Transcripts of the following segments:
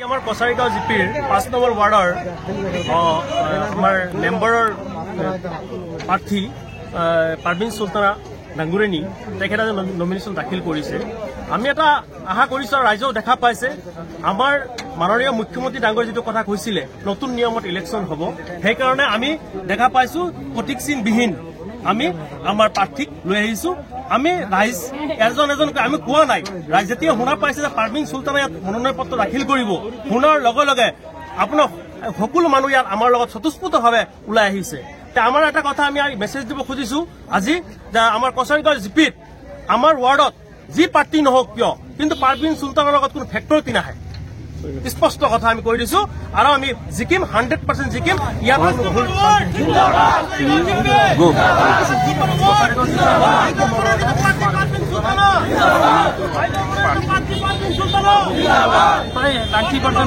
আমাৰ কছাৰীগাঁও জিপিৰ ৫ নম্বৰ ৱাৰ্ডৰ আমাৰ মেম্বাৰৰ প্ৰাৰ্থী পাৰভিন সুলতানা ডাঙ্গুৰেনী তেখেতে নমিনেশ্যন দাখিল কৰিছে। আমি এটা আশা কৰিছো আৰু ৰাইজেও দেখা পাইছে আমাৰ মাননীয় মুখ্যমন্ত্ৰী ডাঙ্গৰে যিটো কথা কৈছিলে নতুন নিয়মত ইলেকশ্যন হ'ব, সেইকাৰণে আমি দেখা পাইছো প্ৰতীক চিহ্নবিহীন আমি আমাৰ প্ৰাৰ্থীক লৈ আহিছো। আমি ৰাইজ এজন এজনকৈ আমি কোৱা নাই, ৰাইজ যেতিয়া শুনা পাইছে যে পাৰভিন সুলতানে ইয়াত মনোনয়ন পত্ৰ দাখিল কৰিব, শুনাৰ লগে লগে আপোনাৰ সকলো মানুহ ইয়াত আমাৰ লগত স্বতঃস্ফূৰ্তভাৱে ওলাই আহিছে। আমাৰ এটা কথা আমি মেছেজ দিব খুজিছো আজি যে আমাৰ কছাৰীগাঁও জিপিত আমাৰ ৱাৰ্ডত যি প্ৰাৰ্থী নহওক কিয় কিন্তু পাৰভিন সুলতানৰ লগত কোনো ফেক্টৰিটি নাহে, স্পষ্ট কথা আমি কৈ দিছো। আৰু আমি জিকিম 100% জিকিম। ইয়াত প্ৰায় 90%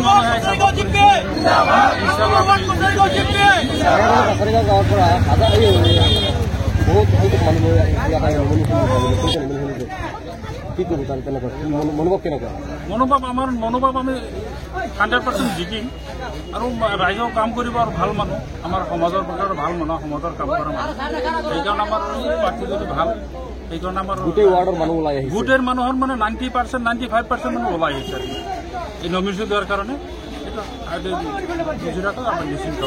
মনোভাৱ আমাৰ মনোভাৱ আমি 100% জিকিম আৰু ৰাইজেও কাম কৰিব আৰু ভাল মানুহ আমাৰ সমাজৰ প্ৰকাৰ ভাল মানুহ সমাজৰ কাম কৰা মানুহ, সেইকাৰণে আমাৰ প্ৰাৰ্থী যদি ভাল সেইকাৰণে আমাৰ গোটেই ৱাৰ্ডৰ মানুহ ওলাই আহিছে, গোটেই মানুহৰ মানে 90% 95% মানুহ ওলাই আহিছে এই নমিনেশ্যন দিয়াৰ কাৰণে। এটা নিশ্চিত